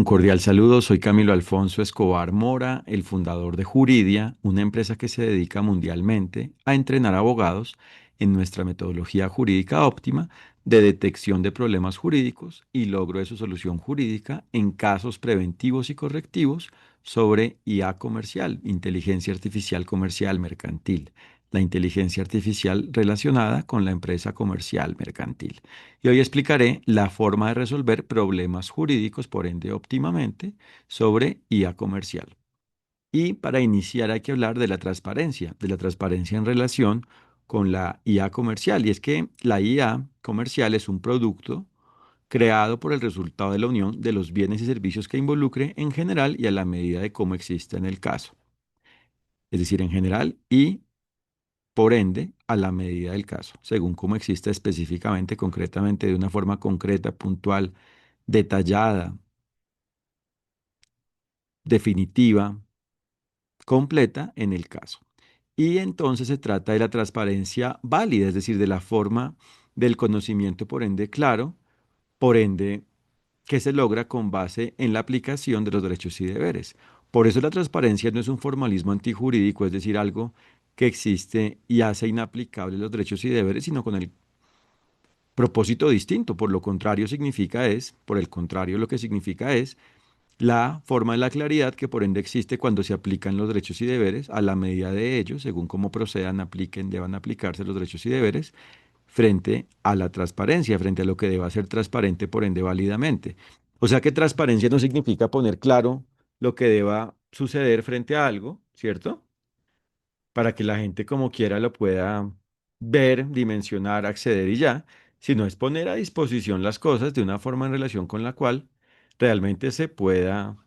Un cordial saludo, soy Camilo Alfonso Escobar Mora, el fundador de Juridia, una empresa que se dedica mundialmente a entrenar abogados en nuestra metodología jurídica óptima de detección de problemas jurídicos y logro de su solución jurídica en casos preventivos y correctivos sobre IA comercial, inteligencia artificial comercial mercantil, la inteligencia artificial relacionada con la empresa comercial mercantil. Y hoy explicaré la forma de resolver problemas jurídicos, por ende óptimamente, sobre IA comercial. Y para iniciar hay que hablar de la transparencia en relación con la IA comercial. Y es que la IA comercial es un producto creado por el resultado de la unión de los bienes y servicios que involucre en general y a la medida de cómo exista en el caso. Es decir, en general y por ende, a la medida del caso, según cómo exista específicamente, concretamente, de una forma concreta, puntual, detallada, definitiva, completa en el caso. Y entonces se trata de la transparencia válida, es decir, de la forma del conocimiento, por ende, claro, por ende, que se logra con base en la aplicación de los derechos y deberes. Por eso la transparencia no es un formalismo antijurídico, es decir, algo que existe y hace inaplicable los derechos y deberes, sino con el propósito distinto. Por lo contrario, significa es, por el contrario, lo que significa es la forma de la claridad que por ende existe cuando se aplican los derechos y deberes a la medida de ellos, según cómo procedan, apliquen, deban aplicarse los derechos y deberes, frente a la transparencia, frente a lo que deba ser transparente, por ende, válidamente. O sea que transparencia no significa poner claro lo que deba suceder frente a algo, ¿cierto? Para que la gente como quiera lo pueda ver, dimensionar, acceder y ya, sino es poner a disposición las cosas de una forma en relación con la cual realmente se pueda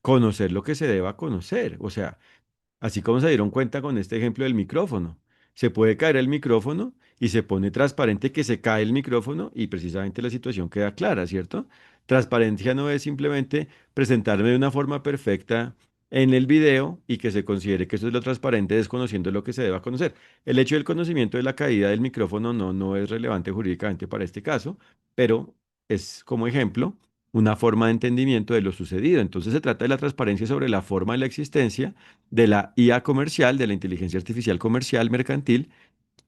conocer lo que se deba conocer. O sea, así como se dieron cuenta con este ejemplo del micrófono. Se puede caer el micrófono y se pone transparente que se cae el micrófono y precisamente la situación queda clara, ¿cierto? Transparencia no es simplemente presentarme de una forma perfecta en el video y que se considere que eso es lo transparente desconociendo lo que se deba conocer. El hecho del conocimiento de la caída del micrófono no es relevante jurídicamente para este caso, pero es como ejemplo una forma de entendimiento de lo sucedido. Entonces se trata de la transparencia sobre la forma de la existencia de la IA comercial, de la inteligencia artificial comercial mercantil,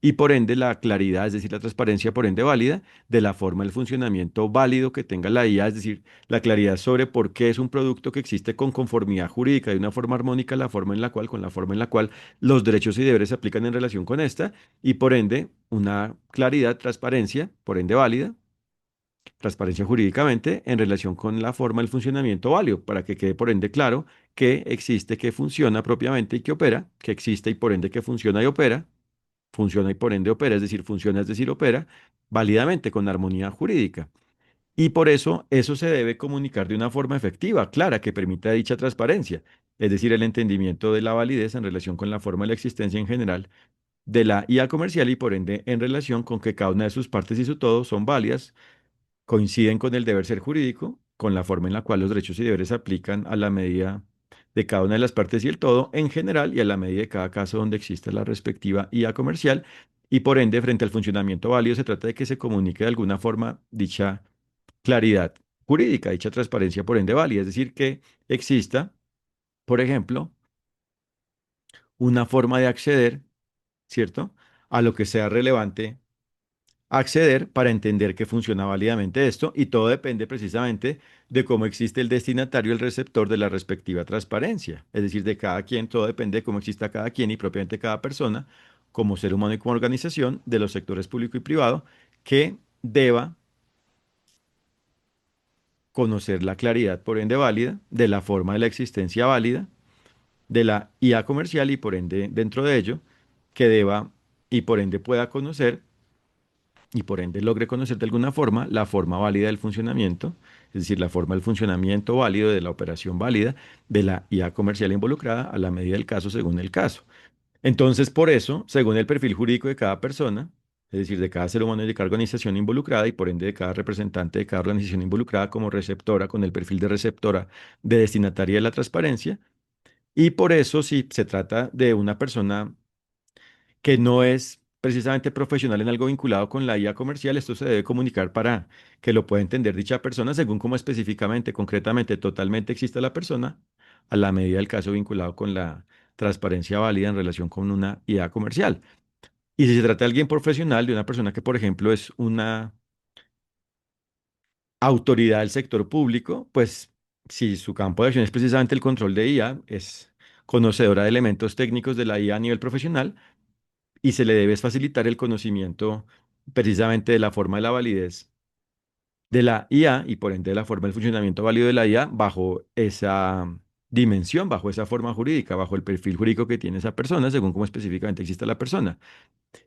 y por ende la claridad, es decir, la transparencia por ende válida de la forma del funcionamiento válido que tenga la IA, es decir, la claridad sobre por qué es un producto que existe con conformidad jurídica de una forma armónica, la forma en la cual, con la forma en la cual los derechos y deberes se aplican en relación con esta, y por ende una claridad, transparencia, por ende válida transparencia jurídicamente en relación con la forma del funcionamiento válido, para que quede por ende claro que existe, que funciona propiamente y que opera, que existe y por ende que funciona y opera, funciona y por ende opera, es decir, funciona, es decir, opera, válidamente con armonía jurídica. Y por eso eso se debe comunicar de una forma efectiva, clara, que permita dicha transparencia, es decir, el entendimiento de la validez en relación con la forma de la existencia en general de la IA comercial y por ende en relación con que cada una de sus partes y su todo son válidas, coinciden con el deber ser jurídico, con la forma en la cual los derechos y deberes se aplican a la medida de cada una de las partes y el todo en general y a la medida de cada caso donde exista la respectiva IA comercial. Y por ende, frente al funcionamiento válido, se trata de que se comunique de alguna forma dicha claridad jurídica, dicha transparencia por ende válida, es decir, que exista, por ejemplo, una forma de acceder, ¿cierto?, a lo que sea relevante acceder para entender que funciona válidamente esto y todo depende precisamente de cómo existe el destinatario, el receptor de la respectiva transparencia. Es decir, de cada quien, todo depende de cómo exista cada quien y propiamente cada persona, como ser humano y como organización de los sectores público y privado, que deba conocer la claridad por ende válida de la forma de la existencia válida de la IA comercial y por ende dentro de ello que deba y por ende pueda conocer y por ende logre conocer de alguna forma la forma válida del funcionamiento, es decir, la forma del funcionamiento válido de la operación válida de la IA comercial involucrada a la medida del caso según el caso. Entonces, por eso, según el perfil jurídico de cada persona, es decir, de cada ser humano y de cada organización involucrada y por ende de cada representante de cada organización involucrada como receptora, con el perfil de receptora de destinataria de la transparencia, y por eso si se trata de una persona que no es precisamente profesional en algo vinculado con la IA comercial, esto se debe comunicar para que lo pueda entender dicha persona según cómo específicamente, concretamente, totalmente existe la persona, a la medida del caso vinculado con la transparencia válida en relación con una IA comercial. Y si se trata de alguien profesional, de una persona que, por ejemplo, es una autoridad del sector público, pues si su campo de acción es precisamente el control de IA, es conocedora de elementos técnicos de la IA a nivel profesional y se le debe facilitar el conocimiento precisamente de la forma de la validez de la IA y por ende de la forma del funcionamiento válido de la IA bajo esa dimensión, bajo esa forma jurídica, bajo el perfil jurídico que tiene esa persona, según cómo específicamente existe la persona.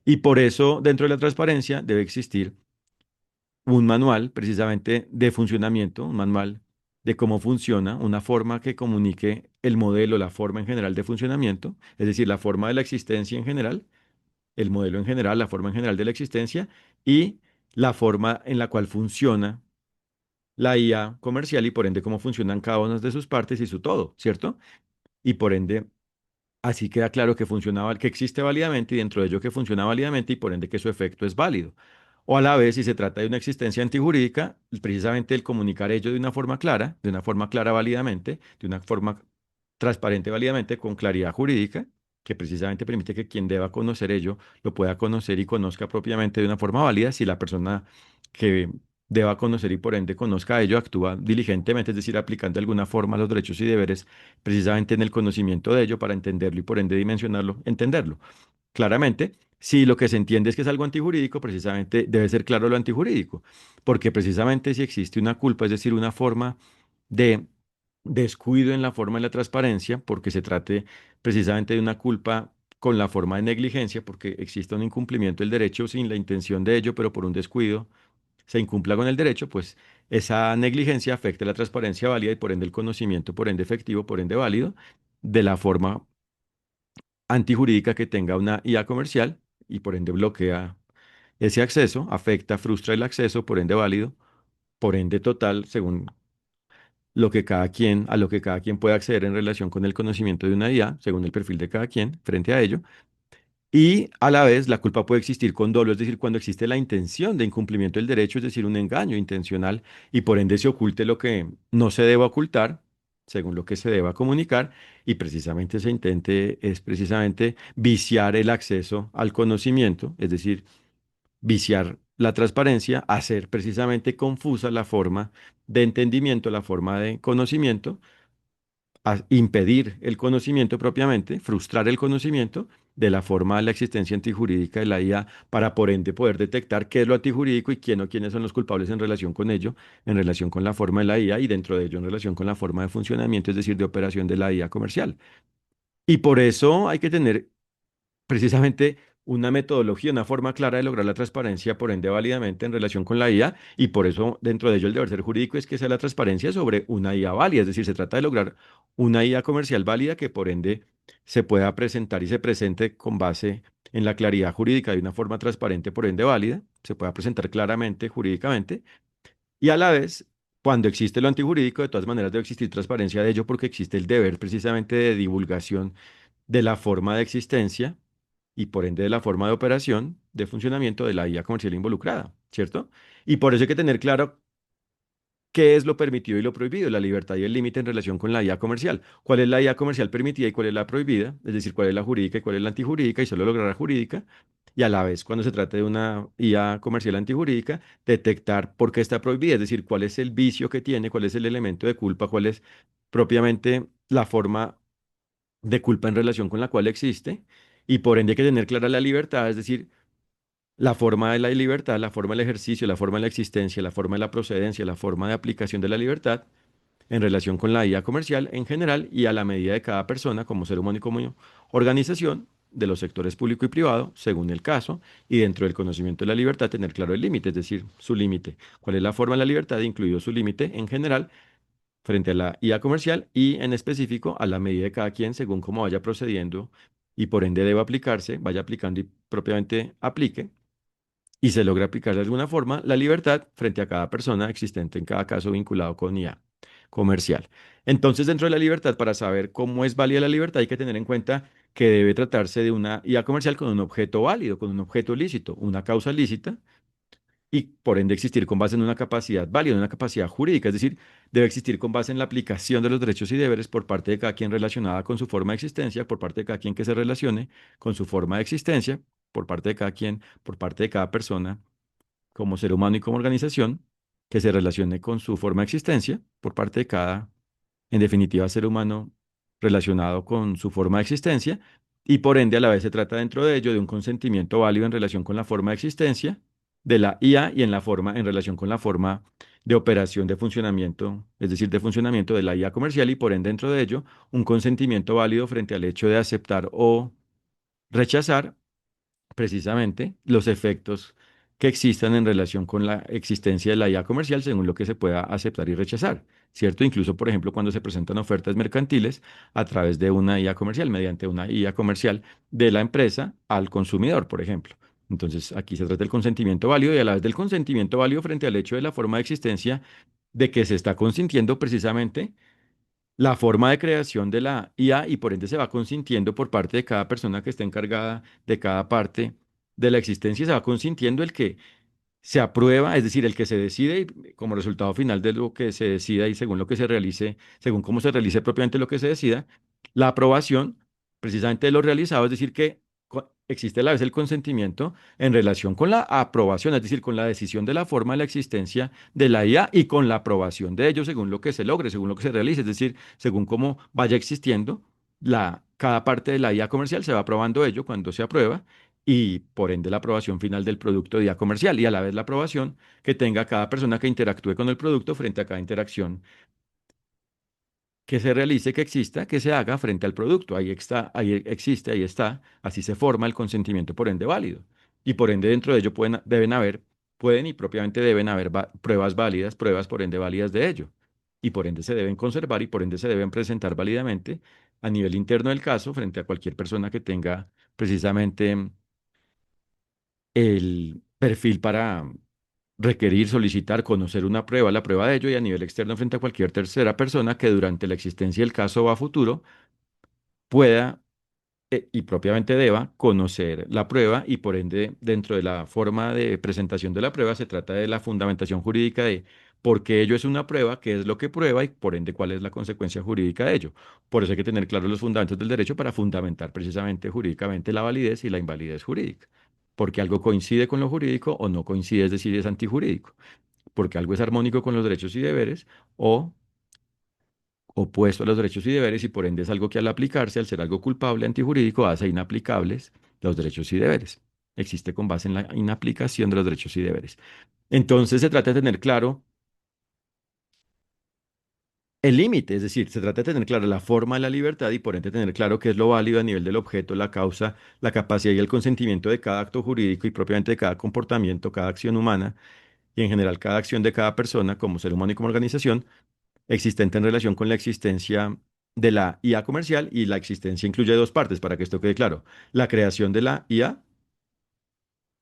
Y por eso, dentro de la transparencia, debe existir un manual precisamente de funcionamiento, un manual de cómo funciona, una forma que comunique el modelo, la forma en general de funcionamiento, es decir, la forma de la existencia en general, el modelo en general, la forma en general de la existencia y la forma en la cual funciona la IA comercial y por ende cómo funcionan cada una de sus partes y su todo, ¿cierto? Y por ende así queda claro que funciona, que existe válidamente y dentro de ello que funciona válidamente y por ende que su efecto es válido. O a la vez, si se trata de una existencia antijurídica, precisamente el comunicar ello de una forma clara válidamente, de una forma transparente válidamente, con claridad jurídica, que precisamente permite que quien deba conocer ello lo pueda conocer y conozca propiamente de una forma válida, si la persona que deba conocer y por ende conozca ello actúa diligentemente, es decir, aplicando de alguna forma los derechos y deberes precisamente en el conocimiento de ello para entenderlo y por ende dimensionarlo, entenderlo. Claramente, si lo que se entiende es que es algo antijurídico, precisamente debe ser claro lo antijurídico, porque precisamente si existe una culpa, es decir, una forma de descuido en la forma de la transparencia, porque se trate precisamente de una culpa con la forma de negligencia, porque existe un incumplimiento del derecho sin la intención de ello, pero por un descuido se incumpla con el derecho, pues esa negligencia afecta la transparencia válida y por ende el conocimiento, por ende efectivo, por ende válido, de la forma antijurídica que tenga una IA comercial y por ende bloquea ese acceso, afecta, frustra el acceso, por ende válido, por ende total, según lo que cada quien, a lo que cada quien puede acceder en relación con el conocimiento de una IA, según el perfil de cada quien frente a ello. Y a la vez, la culpa puede existir con dolo, es decir, cuando existe la intención de incumplimiento del derecho, es decir, un engaño intencional y por ende se oculte lo que no se deba ocultar, según lo que se deba comunicar, y precisamente se intente, es precisamente viciar el acceso al conocimiento, es decir, viciar la transparencia, hacer precisamente confusa la forma de entendimiento, la forma de conocimiento impedir el conocimiento propiamente, frustrar el conocimiento de la forma de la existencia antijurídica de la IA para por ende poder detectar qué es lo antijurídico y quién o quiénes son los culpables en relación con ello, en relación con la forma de la IA y dentro de ello en relación con la forma de funcionamiento, es decir, de operación de la IA comercial. Y por eso hay que tener precisamente una metodología, una forma clara de lograr la transparencia, por ende, válidamente en relación con la IA, y por eso dentro de ello el deber ser jurídico es que sea la transparencia sobre una IA válida, es decir, se trata de lograr una IA comercial válida que por ende se pueda presentar y se presente con base en la claridad jurídica de una forma transparente, por ende válida, se pueda presentar claramente jurídicamente, y a la vez, cuando existe lo antijurídico, de todas maneras debe existir transparencia de ello porque existe el deber precisamente de divulgación de la forma de existencia y por ende de la forma de operación, de funcionamiento de la IA comercial involucrada, ¿cierto? Y por eso hay que tener claro qué es lo permitido y lo prohibido, la libertad y el límite en relación con la IA comercial. ¿Cuál es la IA comercial permitida y cuál es la prohibida? Es decir, cuál es la jurídica y cuál es la antijurídica y solo lograr la jurídica. Y a la vez, cuando se trata de una IA comercial antijurídica, detectar por qué está prohibida, es decir, cuál es el vicio que tiene, cuál es el elemento de culpa, cuál es propiamente la forma de culpa en relación con la cual existe. Y por ende hay que tener clara la libertad, es decir, la forma de la libertad, la forma del ejercicio, la forma de la existencia, la forma de la procedencia, la forma de aplicación de la libertad en relación con la IA comercial en general y a la medida de cada persona como ser humano y como organización de los sectores público y privado, según el caso, y dentro del conocimiento de la libertad tener claro el límite, es decir, su límite. ¿Cuál es la forma de la libertad, incluido su límite en general frente a la IA comercial y en específico a la medida de cada quien según cómo vaya procediendo y por ende debe aplicarse, vaya aplicando y propiamente aplique y se logra aplicar de alguna forma la libertad frente a cada persona existente en cada caso vinculado con IA comercial. Entonces, dentro de la libertad, para saber cómo es válida la libertad, hay que tener en cuenta que debe tratarse de una IA comercial con un objeto válido, con un objeto lícito, una causa lícita y por ende existir con base en una capacidad válida, en una capacidad jurídica, es decir, debe existir con base en la aplicación de los derechos y deberes por parte de cada quien relacionada con su forma de existencia, por parte de cada quien que se relacione con su forma de existencia, por parte de cada quien, por parte de cada persona como ser humano y como organización, que se relacione con su forma de existencia, por parte de cada, en definitiva, ser humano relacionado con su forma de existencia, y por ende a la vez se trata dentro de ello de un consentimiento válido en relación con la forma de existencia de la IA y en la forma, en relación con la forma de operación de funcionamiento, es decir, de funcionamiento de la IA comercial y por ende dentro de ello un consentimiento válido frente al hecho de aceptar o rechazar precisamente los efectos que existan en relación con la existencia de la IA comercial según lo que se pueda aceptar y rechazar, ¿cierto? Incluso, por ejemplo, cuando se presentan ofertas mercantiles a través de una IA comercial, mediante una IA comercial de la empresa al consumidor, por ejemplo. Entonces, aquí se trata del consentimiento válido y a la vez del consentimiento válido frente al hecho de la forma de existencia de que se está consintiendo precisamente la forma de creación de la IA y por ende se va consintiendo por parte de cada persona que está encargada de cada parte de la existencia, se va consintiendo el que se aprueba, es decir, el que se decide y como resultado final de lo que se decida y según lo que se realice, según cómo se realice propiamente lo que se decida, la aprobación precisamente de lo realizado, es decir, que existe a la vez el consentimiento en relación con la aprobación, es decir, con la decisión de la forma de la existencia de la IA y con la aprobación de ello según lo que se logre, según lo que se realice, es decir, según cómo vaya existiendo cada parte de la IA comercial se va aprobando ello cuando se aprueba y por ende la aprobación final del producto de IA comercial y a la vez la aprobación que tenga cada persona que interactúe con el producto frente a cada interacción que se realice, que exista, que se haga frente al producto. Ahí está, ahí existe, ahí está, así se forma el consentimiento por ende válido. Y por ende dentro de ello deben haber, pueden y propiamente deben haber pruebas válidas, pruebas por ende válidas de ello. Y por ende se deben conservar y por ende se deben presentar válidamente a nivel interno del caso frente a cualquier persona que tenga precisamente el perfil para requerir, solicitar, conocer una prueba, la prueba de ello y a nivel externo frente a cualquier tercera persona que durante la existencia del caso o a futuro pueda y propiamente deba conocer la prueba y por ende dentro de la forma de presentación de la prueba se trata de la fundamentación jurídica de por qué ello es una prueba, qué es lo que prueba y por ende cuál es la consecuencia jurídica de ello. Por eso hay que tener claros los fundamentos del derecho para fundamentar precisamente jurídicamente la validez y la invalidez jurídica. Porque algo coincide con lo jurídico o no coincide, es decir, es antijurídico. Porque algo es armónico con los derechos y deberes o opuesto a los derechos y deberes y por ende es algo que al aplicarse, al ser algo culpable, antijurídico, hace inaplicables los derechos y deberes. Existe con base en la inaplicación de los derechos y deberes. Entonces se trata de tener claro el límite, es decir, se trata de tener claro la forma de la libertad y por ende tener claro qué es lo válido a nivel del objeto, la causa, la capacidad y el consentimiento de cada acto jurídico y propiamente de cada comportamiento, cada acción humana y en general cada acción de cada persona como ser humano y como organización existente en relación con la existencia de la IA comercial y la existencia incluye dos partes para que esto quede claro. La creación de la IA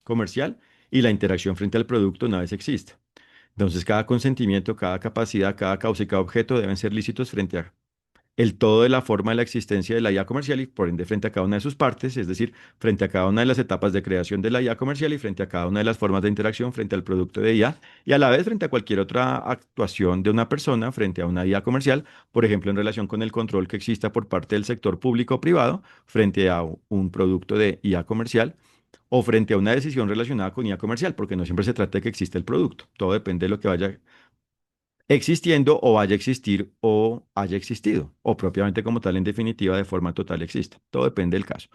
comercial y la interacción frente al producto una vez exista. Entonces, cada consentimiento, cada capacidad, cada causa y cada objeto deben ser lícitos frente a el todo de la forma de la existencia de la IA comercial y por ende frente a cada una de sus partes, es decir, frente a cada una de las etapas de creación de la IA comercial y frente a cada una de las formas de interacción frente al producto de IA y a la vez frente a cualquier otra actuación de una persona frente a una IA comercial, por ejemplo, en relación con el control que exista por parte del sector público o privado frente a un producto de IA comercial o frente a una decisión relacionada con IA comercial, porque no siempre se trata de que exista el producto, todo depende de lo que vaya existiendo o vaya a existir o haya existido, o propiamente como tal en definitiva de forma total exista. Todo depende del caso.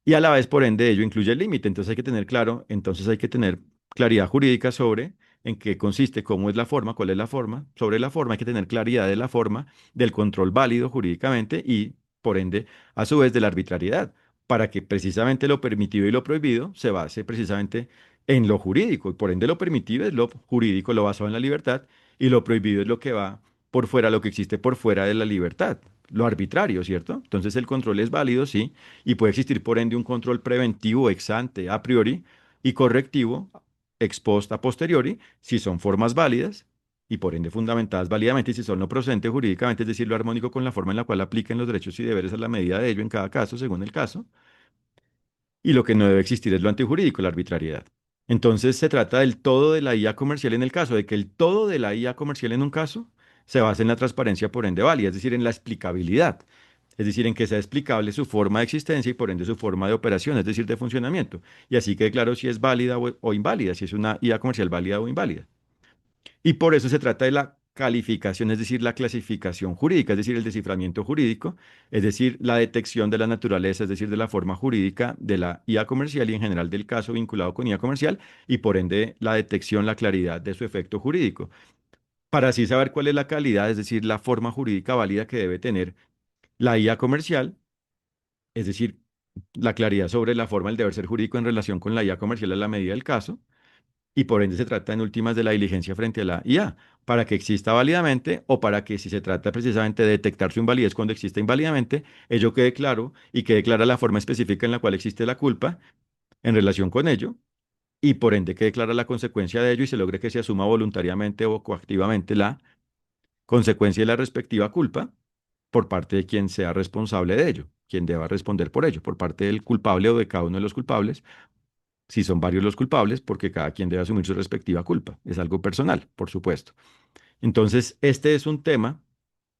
Y a la vez, por ende, ello incluye el límite. Entonces hay que tener claro, entonces hay que tener claridad jurídica sobre en qué consiste, cómo es la forma, cuál es la forma. Sobre la forma hay que tener claridad de la forma, del control válido jurídicamente y, por ende, a su vez de la arbitrariedad, para que precisamente lo permitido y lo prohibido se base precisamente en lo jurídico. Y por ende, lo permitido es lo jurídico, lo basado en la libertad, y lo prohibido es lo que va por fuera, lo que existe por fuera de la libertad, lo arbitrario, ¿cierto? Entonces el control es válido, sí, y puede existir por ende un control preventivo ex ante, a priori, y correctivo ex post a posteriori, si son formas válidas, y por ende fundamentadas válidamente, y si son no procedentes jurídicamente, es decir, lo armónico con la forma en la cual apliquen los derechos y deberes a la medida de ello en cada caso, según el caso, y lo que no debe existir es lo antijurídico, la arbitrariedad. Entonces se trata del todo de la IA comercial en el caso, de que el todo de la IA comercial en un caso se basa en la transparencia por ende válida, es decir, en la explicabilidad, es decir, en que sea explicable su forma de existencia y por ende su forma de operación, es decir, de funcionamiento. Y así quede claro si es válida o inválida, si es una IA comercial válida o inválida. Y por eso se trata de la calificación, es decir, la clasificación jurídica, es decir, el desciframiento jurídico, es decir, la detección de la naturaleza, es decir, de la forma jurídica de la IA comercial y en general del caso vinculado con IA comercial, y por ende la detección, la claridad de su efecto jurídico. Para así saber cuál es la calidad, es decir, la forma jurídica válida que debe tener la IA comercial, es decir, la claridad sobre la forma del deber ser jurídico en relación con la IA comercial a la medida del caso y por ende se trata en últimas de la diligencia frente a la IA, para que exista válidamente o para que si se trata precisamente de detectar su invalidez cuando exista inválidamente, ello quede claro y quede clara la forma específica en la cual existe la culpa en relación con ello y por ende quede clara la consecuencia de ello y se logre que se asuma voluntariamente o coactivamente la consecuencia de la respectiva culpa por parte de quien sea responsable de ello, quien deba responder por ello, por parte del culpable o de cada uno de los culpables si son varios los culpables, porque cada quien debe asumir su respectiva culpa. Es algo personal, por supuesto. Entonces, este es un tema,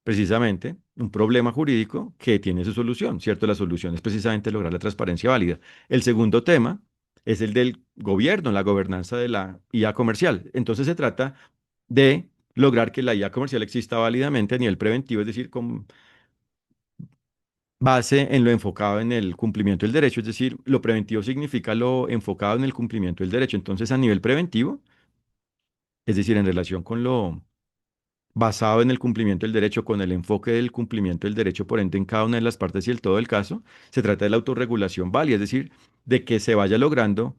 precisamente, un problema jurídico que tiene su solución, ¿cierto? La solución es precisamente lograr la transparencia válida. El segundo tema es el del gobierno, la gobernanza de la IA comercial. Entonces, se trata de lograr que la IA comercial exista válidamente a nivel preventivo, es decir, con base en lo enfocado en el cumplimiento del derecho, es decir, lo preventivo significa lo enfocado en el cumplimiento del derecho. Entonces, a nivel preventivo, es decir, en relación con lo basado en el cumplimiento del derecho, con el enfoque del cumplimiento del derecho, por ende, en cada una de las partes y el todo del caso, se trata de la autorregulación válida, es decir, de que se vaya logrando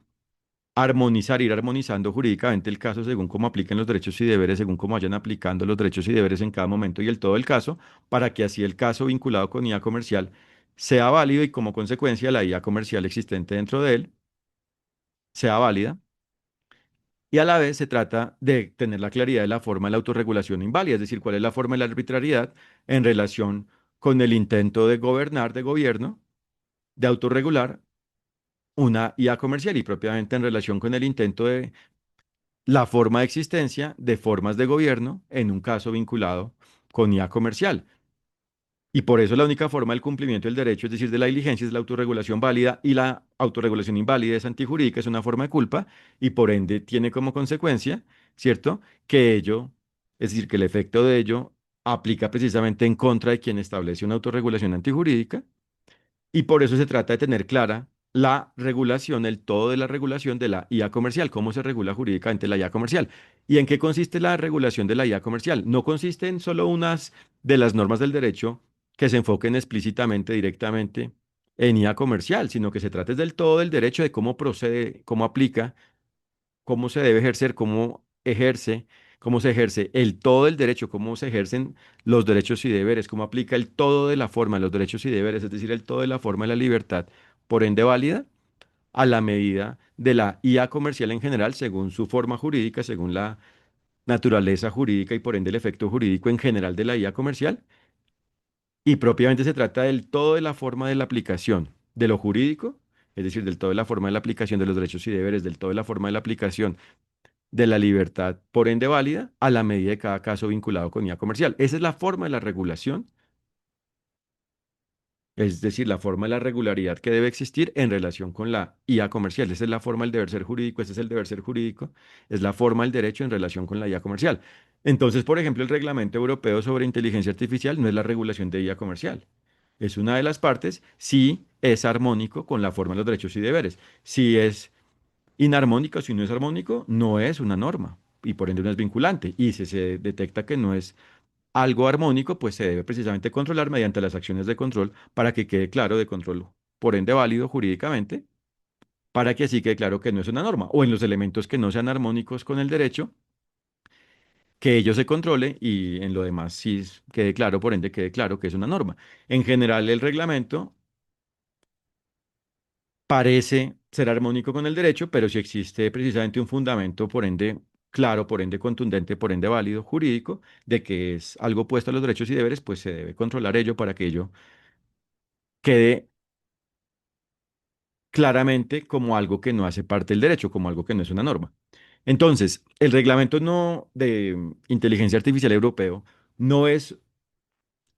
armonizar, ir armonizando jurídicamente el caso según cómo apliquen los derechos y deberes, según cómo vayan aplicando los derechos y deberes en cada momento y el todo del caso, para que así el caso vinculado con IA comercial sea válido y como consecuencia la IA comercial existente dentro de él sea válida. Y a la vez se trata de tener la claridad de la forma de la autorregulación inválida, es decir, cuál es la forma de la arbitrariedad en relación con el intento de gobernar, de gobierno, de autorregular una IA comercial y propiamente en relación con el intento de la forma de existencia de formas de gobierno en un caso vinculado con IA comercial. Y por eso la única forma del cumplimiento del derecho, es decir, de la diligencia, es la autorregulación válida y la autorregulación inválida es antijurídica, es una forma de culpa y por ende tiene como consecuencia, ¿cierto? Que ello, es decir, que el efecto de ello aplica precisamente en contra de quien establece una autorregulación antijurídica y por eso se trata de tener clara la regulación, el todo de la regulación de la IA comercial, cómo se regula jurídicamente la IA comercial. ¿Y en qué consiste la regulación de la IA comercial? No consiste en solo unas de las normas del derecho que se enfoquen explícitamente, directamente en IA comercial, sino que se trata del todo del derecho de cómo procede, cómo aplica, cómo se debe ejercer, cómo se ejerce el todo del derecho, cómo se ejercen los derechos y deberes, cómo aplica el todo de la forma de los derechos y deberes, es decir, el todo de la forma de la libertad, por ende válida, a la medida de la IA comercial en general, según su forma jurídica, según la naturaleza jurídica y por ende el efecto jurídico en general de la IA comercial. Y propiamente se trata del todo de la forma de la aplicación de lo jurídico, es decir, del todo de la forma de la aplicación de los derechos y deberes, del todo de la forma de la aplicación de la libertad, por ende válida, a la medida de cada caso vinculado con IA comercial. Esa es la forma de la regulación, es decir, la forma de la regularidad que debe existir en relación con la IA comercial. Esa es la forma del deber ser jurídico, ese es el deber ser jurídico, es la forma del derecho en relación con la IA comercial. Entonces, por ejemplo, el Reglamento Europeo sobre Inteligencia Artificial no es la regulación de IA comercial. Es una de las partes si es armónico con la forma de los derechos y deberes. Si es inarmónico, si no es armónico, no es una norma y por ende no es vinculante. Y si se detecta que no es algo armónico, pues se debe precisamente controlar mediante las acciones de control para que quede claro de control, por ende válido jurídicamente, para que así quede claro que no es una norma. O en los elementos que no sean armónicos con el derecho, que ello se controle y en lo demás sí quede claro, por ende quede claro que es una norma. En general, el reglamento parece ser armónico con el derecho, pero si existe precisamente un fundamento, por ende claro, por ende contundente, por ende válido, jurídico, de que es algo puesto a los derechos y deberes, pues se debe controlar ello para que ello quede claramente como algo que no hace parte del derecho, como algo que no es una norma. Entonces, el reglamento no de inteligencia artificial europeo no es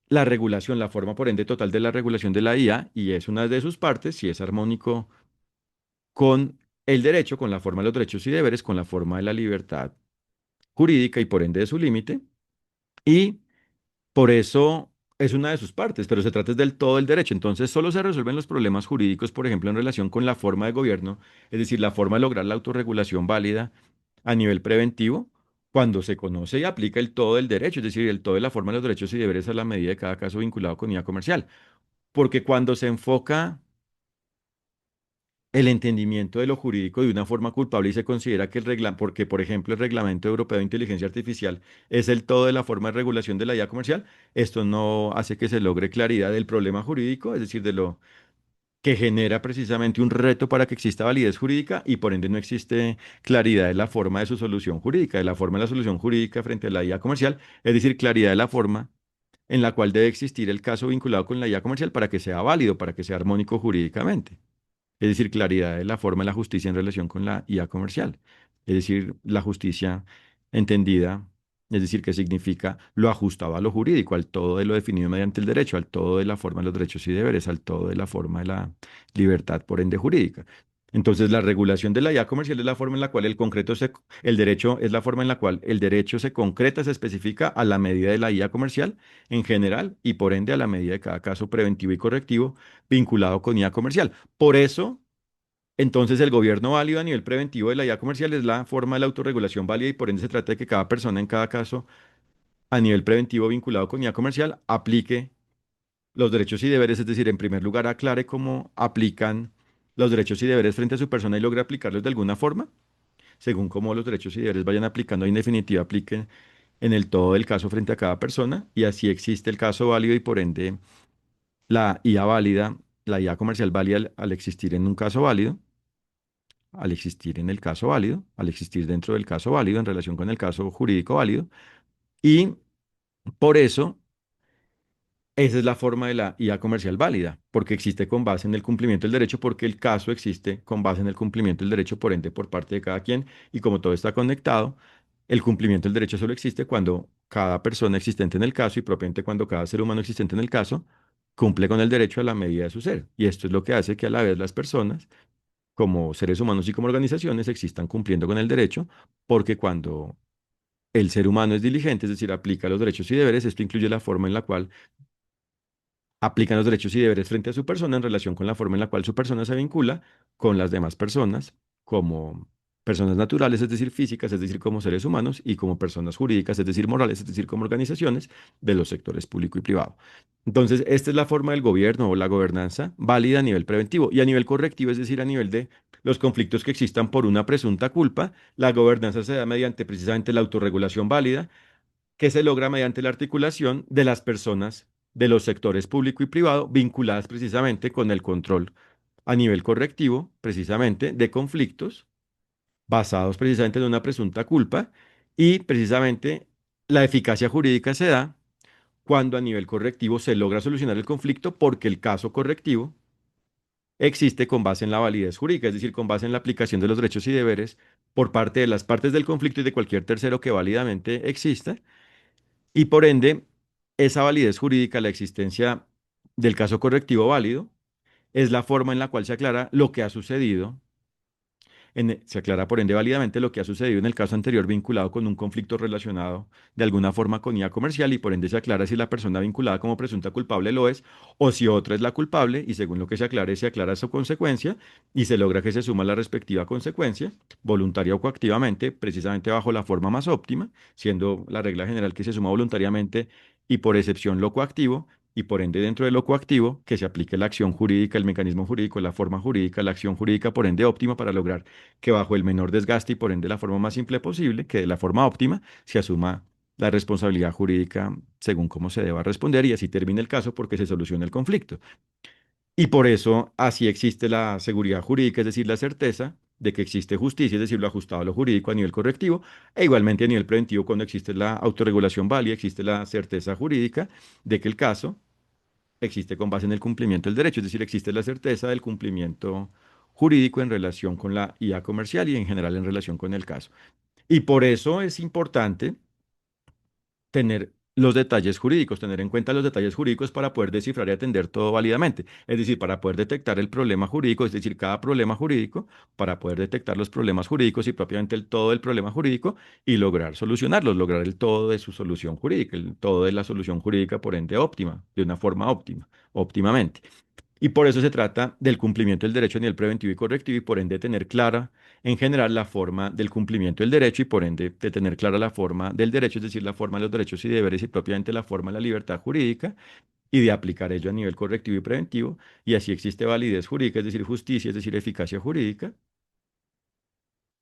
la regulación, la forma por ende total de la regulación de la IA y es una de sus partes, si es armónico con el derecho, con la forma de los derechos y deberes, con la forma de la libertad jurídica y por ende de su límite. Y por eso es una de sus partes, pero se trata es del todo el derecho. Entonces, solo se resuelven los problemas jurídicos, por ejemplo, en relación con la forma de gobierno, es decir, la forma de lograr la autorregulación válida a nivel preventivo, cuando se conoce y aplica el todo del derecho, es decir, el todo de la forma de los derechos y deberes a la medida de cada caso vinculado con IA comercial. Porque cuando se enfoca el entendimiento de lo jurídico de una forma culpable y se considera que porque por ejemplo el Reglamento Europeo de Inteligencia Artificial es el todo de la forma de regulación de la IA comercial, esto no hace que se logre claridad del problema jurídico, es decir, de lo que genera precisamente un reto para que exista validez jurídica y por ende no existe claridad de la forma de su solución jurídica, de la forma de la solución jurídica frente a la IA comercial, es decir, claridad de la forma en la cual debe existir el caso vinculado con la IA comercial para que sea válido, para que sea armónico jurídicamente. Es decir, claridad de la forma de la justicia en relación con la IA comercial. Es decir, la justicia entendida, es decir, que significa lo ajustado a lo jurídico, al todo de lo definido mediante el derecho, al todo de la forma de los derechos y deberes, al todo de la forma de la libertad, por ende, jurídica. Entonces, la regulación de la IA comercial es la forma en la cual el derecho es la forma en la cual el derecho se concreta, se especifica a la medida de la IA comercial en general y por ende a la medida de cada caso preventivo y correctivo vinculado con IA comercial. Por eso, entonces, el gobierno válido a nivel preventivo de la IA comercial es la forma de la autorregulación válida y por ende se trata de que cada persona en cada caso a nivel preventivo vinculado con IA comercial aplique los derechos y deberes, es decir, en primer lugar aclare cómo aplican los derechos y deberes frente a su persona y logre aplicarlos de alguna forma, según cómo los derechos y deberes vayan aplicando y en definitiva apliquen en el todo del caso frente a cada persona y así existe el caso válido y por ende la IA válida, la IA comercial válida al existir en un caso válido al existir en el caso válido, al existir dentro del caso válido en relación con el caso jurídico válido. Y por eso, esa es la forma de la IA comercial válida, porque existe con base en el cumplimiento del derecho, porque el caso existe con base en el cumplimiento del derecho, por ende, por parte de cada quien. Y como todo está conectado, el cumplimiento del derecho solo existe cuando cada persona existente en el caso y propiamente cuando cada ser humano existente en el caso cumple con el derecho a la medida de su ser. Y esto es lo que hace que a la vez las personas como seres humanos y como organizaciones existan cumpliendo con el derecho, porque cuando el ser humano es diligente, es decir, aplica los derechos y deberes, esto incluye la forma en la cual aplican los derechos y deberes frente a su persona en relación con la forma en la cual su persona se vincula con las demás personas como personas naturales, es decir, físicas, es decir, como seres humanos, y como personas jurídicas, es decir, morales, es decir, como organizaciones de los sectores público y privado. Entonces, esta es la forma del gobierno o la gobernanza válida a nivel preventivo y a nivel correctivo, es decir, a nivel de los conflictos que existan por una presunta culpa, la gobernanza se da mediante precisamente la autorregulación válida que se logra mediante la articulación de las personas de los sectores público y privado vinculadas precisamente con el control a nivel correctivo, precisamente de conflictos basados precisamente en una presunta culpa y precisamente la eficacia jurídica se da cuando a nivel correctivo se logra solucionar el conflicto porque el caso correctivo existe con base en la validez jurídica, es decir, con base en la aplicación de los derechos y deberes por parte de las partes del conflicto y de cualquier tercero que válidamente exista y por ende, esa validez jurídica, la existencia del caso correctivo válido, es la forma en la cual se aclara lo que ha sucedido se aclara por ende válidamente lo que ha sucedido en el caso anterior vinculado con un conflicto relacionado de alguna forma con IA comercial y por ende se aclara si la persona vinculada como presunta culpable lo es o si otra es la culpable y según lo que se aclara su consecuencia y se logra que se suma la respectiva consecuencia, voluntaria o coactivamente, precisamente bajo la forma más óptima, siendo la regla general que se suma voluntariamente y por excepción lo coactivo y por ende dentro de lo coactivo que se aplique la acción jurídica, el mecanismo jurídico, la forma jurídica, la acción jurídica por ende óptima para lograr que bajo el menor desgaste y por ende la forma más simple posible, que de la forma óptima se asuma la responsabilidad jurídica según cómo se deba responder y así termine el caso porque se soluciona el conflicto. Y por eso así existe la seguridad jurídica, es decir, la certeza de que existe justicia, es decir, lo ajustado a lo jurídico a nivel correctivo, e igualmente a nivel preventivo cuando existe la autorregulación válida, existe la certeza jurídica de que el caso existe con base en el cumplimiento del derecho, es decir, existe la certeza del cumplimiento jurídico en relación con la IA comercial y en general en relación con el caso. Y por eso es importante tener los detalles jurídicos, tener en cuenta los detalles jurídicos para poder descifrar y atender todo válidamente. Es decir, para poder detectar el problema jurídico, es decir, cada problema jurídico, para poder detectar los problemas jurídicos y propiamente el todo del problema jurídico y lograr solucionarlos, lograr el todo de su solución jurídica, el todo de la solución jurídica, por ende, óptima, de una forma óptima, óptimamente. Y por eso se trata del cumplimiento del derecho a nivel preventivo y correctivo y por ende tener clara en general la forma del cumplimiento del derecho y por ende de tener clara la forma del derecho, es decir, la forma de los derechos y deberes y propiamente la forma de la libertad jurídica y de aplicar ello a nivel correctivo y preventivo. Y así existe validez jurídica, es decir, justicia, es decir, eficacia jurídica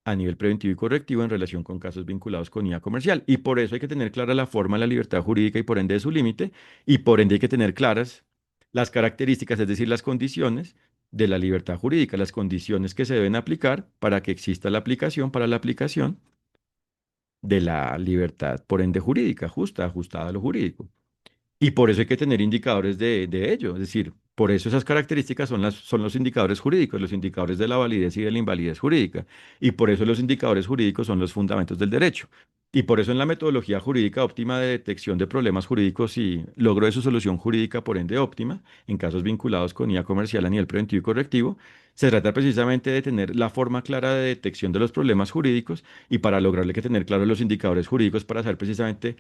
a nivel preventivo y correctivo en relación con casos vinculados con IA comercial. Y por eso hay que tener clara la forma de la libertad jurídica y por ende de su límite, y por ende hay que tener claras las características, es decir, las condiciones de la libertad jurídica, las condiciones que se deben aplicar para que exista la aplicación para la aplicación de la libertad, por ende jurídica, justa, ajustada a lo jurídico. Y por eso hay que tener indicadores de ello. Es decir, por eso esas características son los indicadores jurídicos, los indicadores de la validez y de la invalidez jurídica. Y por eso los indicadores jurídicos son los fundamentos del derecho. Y por eso en la metodología jurídica óptima de detección de problemas jurídicos y logro de su solución jurídica, por ende óptima, en casos vinculados con IA comercial a nivel preventivo y correctivo, se trata precisamente de tener la forma clara de detección de los problemas jurídicos y para lograrle hay que tener claros los indicadores jurídicos para saber precisamente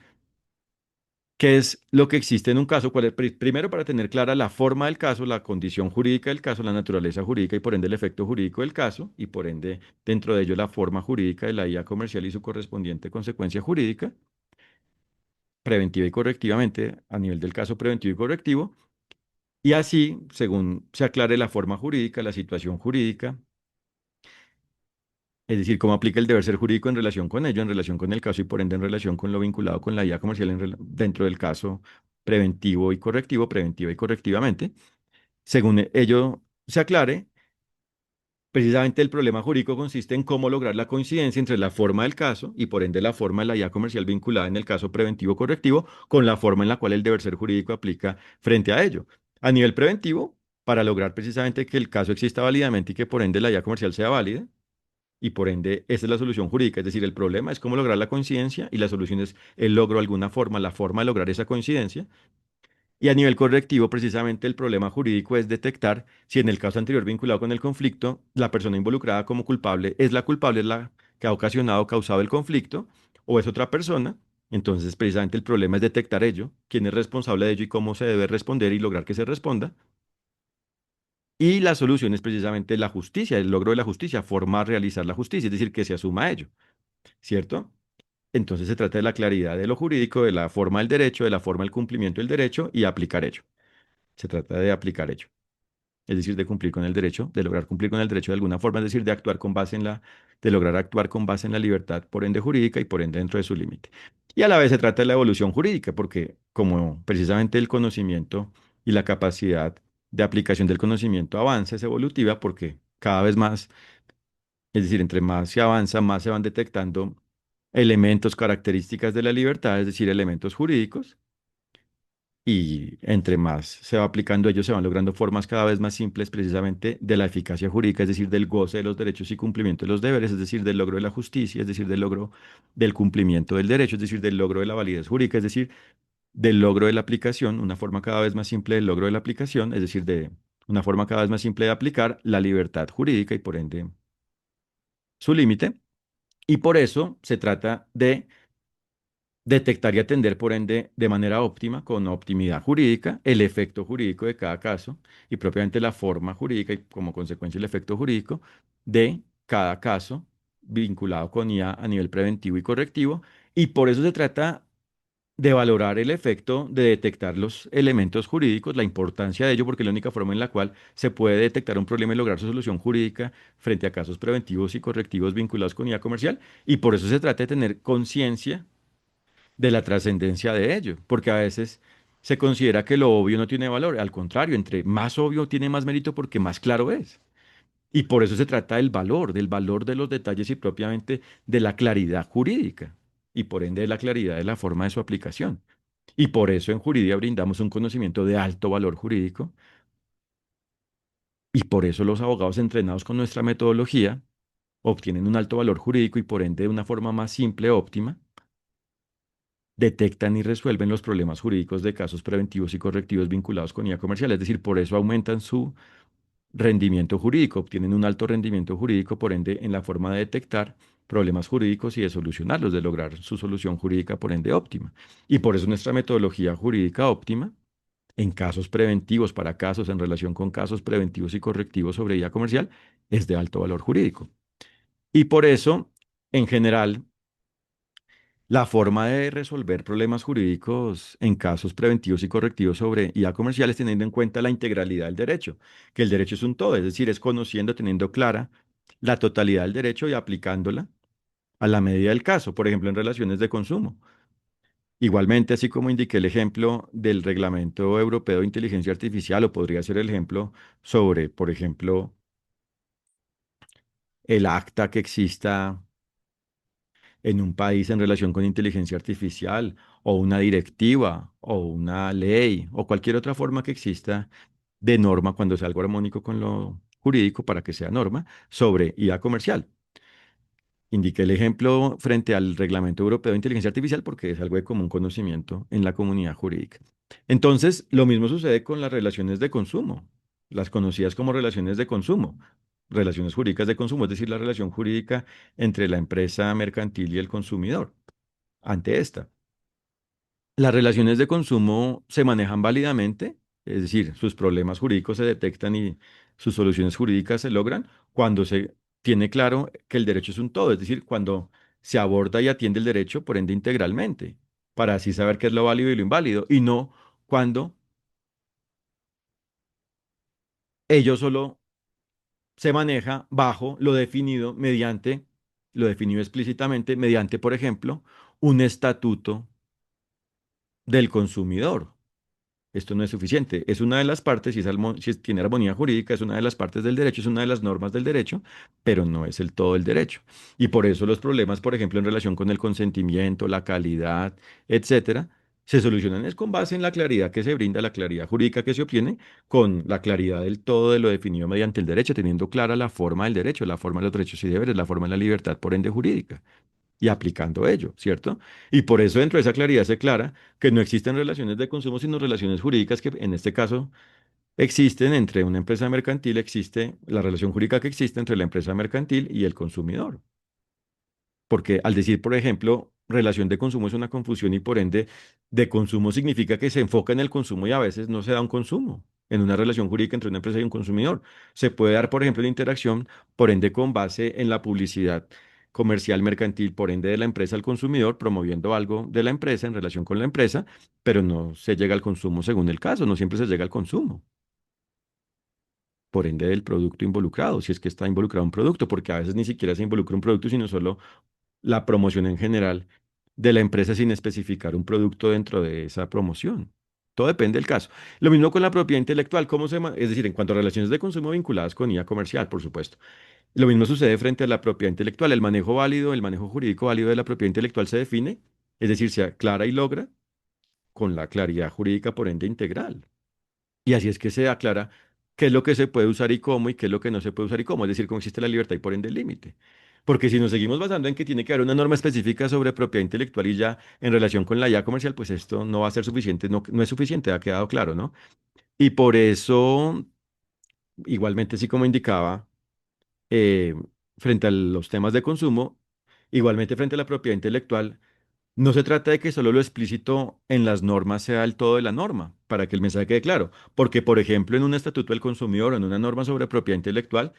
qué es lo que existe en un caso, primero para tener clara la forma del caso, la condición jurídica del caso, la naturaleza jurídica y por ende el efecto jurídico del caso y por ende dentro de ello la forma jurídica de la IA comercial y su correspondiente consecuencia jurídica, preventiva y correctivamente a nivel del caso preventivo y correctivo. Y así, según se aclare la forma jurídica, la situación jurídica, es decir, cómo aplica el deber ser jurídico en relación con ello, en relación con el caso y por ende en relación con lo vinculado con la IA comercial dentro del caso preventivo y correctivo, preventiva y correctivamente. Según ello se aclare, precisamente el problema jurídico consiste en cómo lograr la coincidencia entre la forma del caso y por ende la forma de la IA comercial vinculada en el caso preventivo correctivo con la forma en la cual el deber ser jurídico aplica frente a ello. A nivel preventivo, para lograr precisamente que el caso exista válidamente y que por ende la IA comercial sea válida, y por ende, esa es la solución jurídica. Es decir, el problema es cómo lograr la coincidencia y la solución es el logro de alguna forma, la forma de lograr esa coincidencia. Y a nivel correctivo, precisamente el problema jurídico es detectar si en el caso anterior vinculado con el conflicto, la persona involucrada como culpable es la culpable, es la que ha ocasionado, causado el conflicto, o es otra persona. Entonces, precisamente el problema es detectar ello, quién es responsable de ello y cómo se debe responder y lograr que se responda. Y la solución es precisamente la justicia, el logro de la justicia, forma realizar la justicia, es decir, que se asuma ello. ¿Cierto? Entonces se trata de la claridad de lo jurídico, de la forma del derecho, de la forma del cumplimiento del derecho y aplicar ello. Se trata de aplicar ello. Es decir, de cumplir con el derecho, de lograr cumplir con el derecho de alguna forma, es decir, de actuar con base en de lograr actuar con base en la libertad, por ende jurídica y por ende dentro de su límite. Y a la vez se trata de la evolución jurídica, porque como precisamente el conocimiento y la capacidad de aplicación del conocimiento avanza, es evolutiva, porque cada vez más es decir, entre más se avanza, más se van detectando elementos, características de la libertad, es decir, elementos jurídicos, y entre más se va aplicando ellos, se van logrando formas cada vez más simples precisamente de la eficacia jurídica, es decir, del goce de los derechos y cumplimiento de los deberes, es decir, del logro de la justicia, es decir, del logro del cumplimiento del derecho, es decir, del logro de la validez jurídica, es decir, del logro de la aplicación, una forma cada vez más simple del logro de la aplicación, es decir, de una forma cada vez más simple de aplicar la libertad jurídica y por ende su límite. Y por eso se trata de detectar y atender, por ende, de manera óptima, con optimidad jurídica, el efecto jurídico de cada caso y propiamente la forma jurídica y como consecuencia el efecto jurídico de cada caso vinculado con IA a nivel preventivo y correctivo. Y por eso se trata de valorar el efecto de detectar los elementos jurídicos, la importancia de ello, porque es la única forma en la cual se puede detectar un problema y lograr su solución jurídica frente a casos preventivos y correctivos vinculados con IA comercial. Y por eso se trata de tener conciencia de la trascendencia de ello, porque a veces se considera que lo obvio no tiene valor. Al contrario, entre más obvio tiene más mérito porque más claro es. Y por eso se trata del valor de los detalles y propiamente de la claridad jurídica y por ende de la claridad de la forma de su aplicación. Y por eso en Juridía brindamos un conocimiento de alto valor jurídico y por eso los abogados entrenados con nuestra metodología obtienen un alto valor jurídico y por ende de una forma más simple, óptima, detectan y resuelven los problemas jurídicos de casos preventivos y correctivos vinculados con IA comercial. Es decir, por eso aumentan su rendimiento jurídico, obtienen un alto rendimiento jurídico, por ende, en la forma de detectar problemas jurídicos y de solucionarlos, de lograr su solución jurídica, por ende, óptima. Y por eso nuestra metodología jurídica óptima, en casos preventivos, para casos en relación con casos preventivos y correctivos sobre IA comercial, es de alto valor jurídico. Y por eso, en general, la forma de resolver problemas jurídicos en casos preventivos y correctivos sobre IA comerciales teniendo en cuenta la integralidad del derecho, que el derecho es un todo, es decir, es conociendo, teniendo clara la totalidad del derecho y aplicándola a la medida del caso, por ejemplo, en relaciones de consumo. Igualmente, así como indiqué el ejemplo del Reglamento Europeo de Inteligencia Artificial, o podría ser el ejemplo sobre, por ejemplo, el acta que exista en un país en relación con inteligencia artificial o una directiva o una ley o cualquier otra forma que exista de norma cuando sea algo armónico con lo jurídico para que sea norma sobre IA comercial. Indiqué el ejemplo frente al Reglamento Europeo de Inteligencia Artificial porque es algo de común conocimiento en la comunidad jurídica. Entonces, lo mismo sucede con las relaciones de consumo, las conocidas como relaciones de consumo, relaciones jurídicas de consumo, es decir, la relación jurídica entre la empresa mercantil y el consumidor ante esta. Las relaciones de consumo se manejan válidamente, es decir, sus problemas jurídicos se detectan y sus soluciones jurídicas se logran cuando se tiene claro que el derecho es un todo, es decir, cuando se aborda y atiende el derecho, por ende, integralmente, para así saber qué es lo válido y lo inválido, y no cuando ello solo se maneja bajo lo definido explícitamente mediante, por ejemplo, un estatuto del consumidor. Esto no es suficiente. Es una de las partes, si tiene armonía jurídica, es una de las partes del derecho, es una de las normas del derecho, pero no es el todo el derecho. Y por eso los problemas, por ejemplo, en relación con el consentimiento, la calidad, etcétera, se solucionan es con base en la claridad que se brinda, la claridad jurídica que se obtiene, con la claridad del todo de lo definido mediante el derecho, teniendo clara la forma del derecho, la forma de los derechos y deberes, la forma de la libertad, por ende jurídica y aplicando ello, ¿cierto? Y por eso dentro de esa claridad se aclara que no existen relaciones de consumo, sino relaciones jurídicas que en este caso existen entre una empresa mercantil, existe la relación jurídica que existe entre la empresa mercantil y el consumidor. Porque al decir, por ejemplo, relación de consumo es una confusión y por ende de consumo significa que se enfoca en el consumo y a veces no se da un consumo en una relación jurídica entre una empresa y un consumidor. Se puede dar, por ejemplo, una interacción, por ende, con base en la publicidad comercial mercantil, por ende, de la empresa al consumidor, promoviendo algo de la empresa en relación con la empresa, pero no se llega al consumo según el caso, no siempre se llega al consumo. Por ende, del producto involucrado, si es que está involucrado un producto, porque a veces ni siquiera se involucra un producto, sino solo la promoción en general de la empresa sin especificar un producto dentro de esa promoción. Todo depende del caso. Lo mismo con la propiedad intelectual, es decir, en cuanto a relaciones de consumo vinculadas con IA comercial, por supuesto. Lo mismo sucede frente a la propiedad intelectual. El manejo válido, el manejo jurídico válido de la propiedad intelectual se define, es decir, se aclara y logra con la claridad jurídica por ende integral. Y así es que se aclara qué es lo que se puede usar y cómo y qué es lo que no se puede usar y cómo, es decir, cómo existe la libertad y por ende el límite. Porque si nos seguimos basando en que tiene que haber una norma específica sobre propiedad intelectual y ya en relación con la IA comercial, pues esto no va a ser suficiente, no, no es suficiente, ha quedado claro, ¿no? Y por eso, igualmente, así como indicaba, eh, frente a los temas de consumo, igualmente frente a la propiedad intelectual, no se trata de que solo lo explícito en las normas sea el todo de la norma, para que el mensaje quede claro. Porque, por ejemplo, en un estatuto del consumidor o en una norma sobre propiedad intelectual,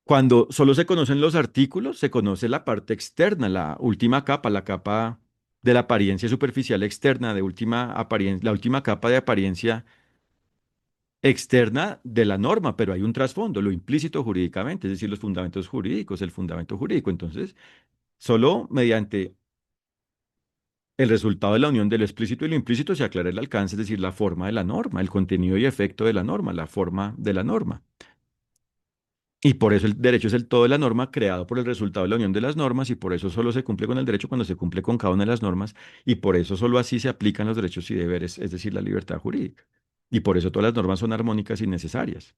cuando solo se conocen los artículos, se conoce la parte externa, la última capa, la capa de la apariencia superficial externa, de última apariencia, la última capa de apariencia externa de la norma, pero hay un trasfondo, lo implícito jurídicamente, es decir, los fundamentos jurídicos, el fundamento jurídico. Entonces, solo mediante el resultado de la unión de lo explícito y lo implícito se aclara el alcance, es decir, la forma de la norma, el contenido y efecto de la norma, la forma de la norma. Y por eso el derecho es el todo de la norma creado por el resultado de la unión de las normas y por eso solo se cumple con el derecho cuando se cumple con cada una de las normas y por eso solo así se aplican los derechos y deberes, es decir, la libertad jurídica. Y por eso todas las normas son armónicas y necesarias.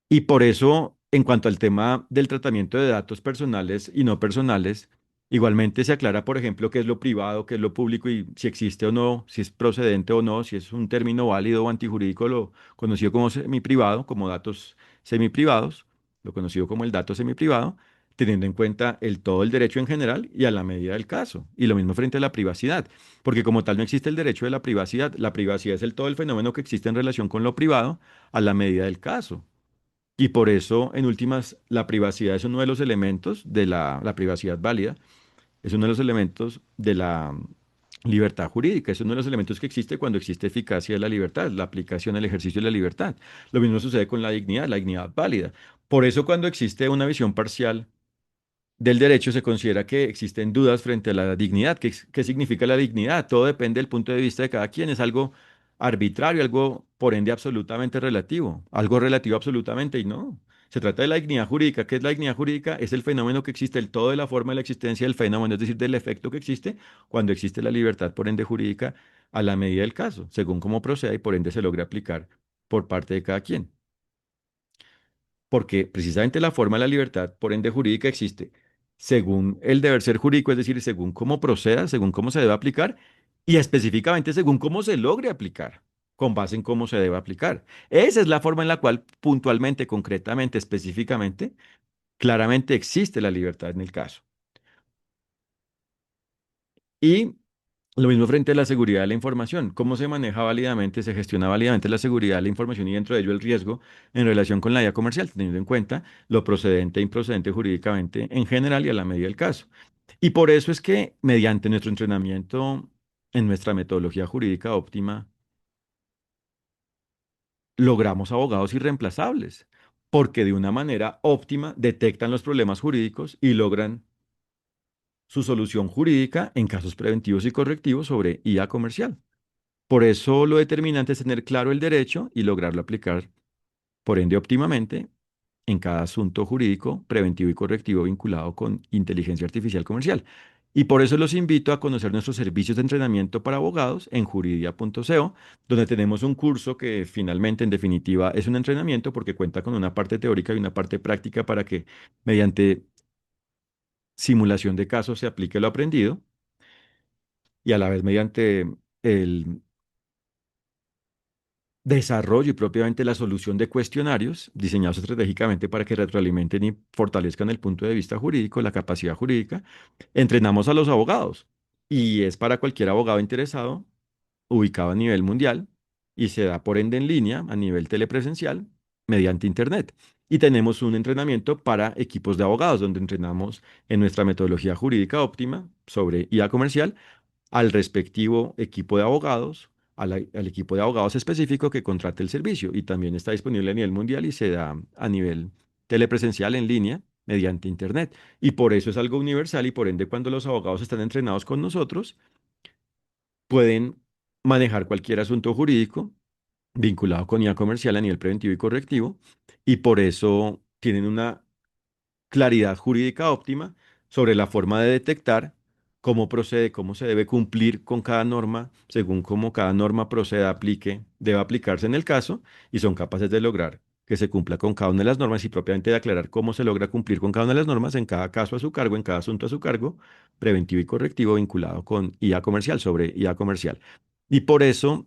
Y por eso, en cuanto al tema del tratamiento de datos personales y no personales, igualmente se aclara, por ejemplo, qué es lo privado, qué es lo público y si existe o no, si es procedente o no, si es un término válido o antijurídico, lo conocido como semiprivado, como datos semiprivados, lo conocido como el dato semiprivado, teniendo en cuenta el todo el derecho en general y a la medida del caso. Y lo mismo frente a la privacidad, porque como tal no existe el derecho de la privacidad es el todo el fenómeno que existe en relación con lo privado a la medida del caso. Y por eso, en últimas, la privacidad es uno de los elementos de la privacidad válida, es uno de los elementos de la libertad jurídica, es uno de los elementos que existe cuando existe eficacia de la libertad, la aplicación, el ejercicio de la libertad. Lo mismo sucede con la dignidad válida. Por eso, cuando existe una visión parcial del derecho se considera que existen dudas frente a la dignidad. ¿Qué significa la dignidad? Todo depende del punto de vista de cada quien. Es algo arbitrario, algo por ende absolutamente relativo, algo relativo absolutamente y no. Se trata de la dignidad jurídica. ¿Qué es la dignidad jurídica? Es el fenómeno que existe, el todo de la forma de la existencia del fenómeno, es decir, del efecto que existe cuando existe la libertad por ende jurídica a la medida del caso, según cómo proceda y por ende se logra aplicar por parte de cada quien porque precisamente la forma de la libertad, por ende jurídica, existe según el deber ser jurídico, es decir, según cómo proceda, según cómo se debe aplicar y específicamente según cómo se logre aplicar, con base en cómo se debe aplicar. Esa es la forma en la cual puntualmente, concretamente, específicamente, claramente existe la libertad en el caso. Y lo mismo frente a la seguridad de la información. ¿Cómo se maneja válidamente, se gestiona válidamente la seguridad de la información y dentro de ello el riesgo en relación con la vía comercial, teniendo en cuenta lo procedente e improcedente jurídicamente en general y a la medida del caso? Y por eso es que mediante nuestro entrenamiento en nuestra metodología jurídica óptima, logramos abogados irreemplazables, porque de una manera óptima detectan los problemas jurídicos y logran su solución jurídica en casos preventivos y correctivos sobre IA comercial. Por eso lo determinante es tener claro el derecho y lograrlo aplicar, por ende, óptimamente en cada asunto jurídico preventivo y correctivo vinculado con inteligencia artificial comercial. Y por eso los invito a conocer nuestros servicios de entrenamiento para abogados en juridia.co, donde tenemos un curso que finalmente, en definitiva, es un entrenamiento porque cuenta con una parte teórica y una parte práctica para que mediante simulación de casos se aplique lo aprendido y a la vez mediante el desarrollo y propiamente la solución de cuestionarios diseñados estratégicamente para que retroalimenten y fortalezcan el punto de vista jurídico, la capacidad jurídica. Entrenamos a los abogados y es para cualquier abogado interesado ubicado a nivel mundial y se da por ende en línea a nivel telepresencial mediante Internet. Y tenemos un entrenamiento para equipos de abogados donde entrenamos en nuestra metodología jurídica óptima sobre IA comercial al respectivo equipo de abogados, al equipo de abogados específico que contrate el servicio y también está disponible a nivel mundial y se da a nivel telepresencial en línea mediante Internet. Y por eso es algo universal y por ende cuando los abogados están entrenados con nosotros, pueden manejar cualquier asunto jurídico vinculado con IA comercial a nivel preventivo y correctivo y por eso tienen una claridad jurídica óptima sobre la forma de detectar cómo procede, cómo se debe cumplir con cada norma, según cómo cada norma proceda, aplique, debe aplicarse en el caso, y son capaces de lograr que se cumpla con cada una de las normas y propiamente de aclarar cómo se logra cumplir con cada una de las normas en cada caso a su cargo, en cada asunto a su cargo, preventivo y correctivo vinculado con IA comercial, sobre IA comercial. Y por eso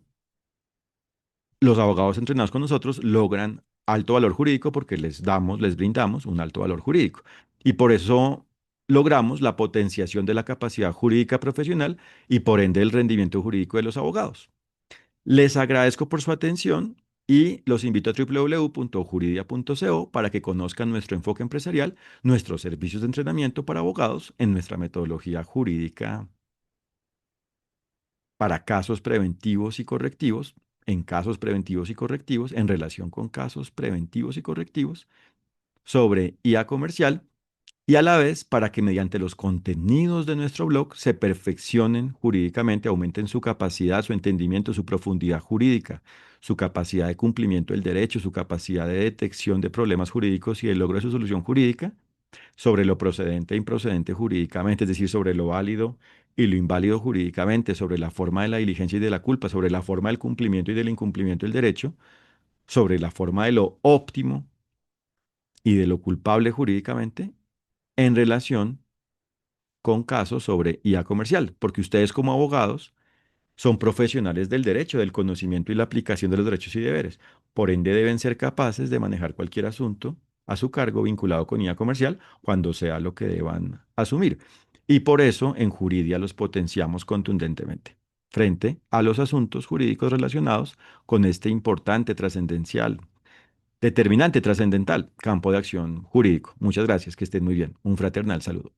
los abogados entrenados con nosotros logran alto valor jurídico porque les brindamos un alto valor jurídico. Y por eso logramos la potenciación de la capacidad jurídica profesional y por ende el rendimiento jurídico de los abogados. Les agradezco por su atención y los invito a www.juridia.co para que conozcan nuestro enfoque empresarial, nuestros servicios de entrenamiento para abogados en nuestra metodología jurídica para casos preventivos y correctivos, en casos preventivos y correctivos, en relación con casos preventivos y correctivos, sobre IA comercial y a la vez para que mediante los contenidos de nuestro blog se perfeccionen jurídicamente, aumenten su capacidad, su entendimiento, su profundidad jurídica, su capacidad de cumplimiento del derecho, su capacidad de detección de problemas jurídicos y de logro de su solución jurídica sobre lo procedente e improcedente jurídicamente, es decir, sobre lo válido y lo inválido jurídicamente, sobre la forma de la diligencia y de la culpa, sobre la forma del cumplimiento y del incumplimiento del derecho, sobre la forma de lo óptimo y de lo culpable jurídicamente en relación con casos sobre IA comercial, porque ustedes como abogados son profesionales del derecho, del conocimiento y la aplicación de los derechos y deberes. Por ende, deben ser capaces de manejar cualquier asunto a su cargo vinculado con IA comercial cuando sea lo que deban asumir. Y por eso en Juridia los potenciamos contundentemente frente a los asuntos jurídicos relacionados con este importante, trascendencial, determinante, trascendental campo de acción jurídico. Muchas gracias, que estén muy bien. Un fraternal saludo.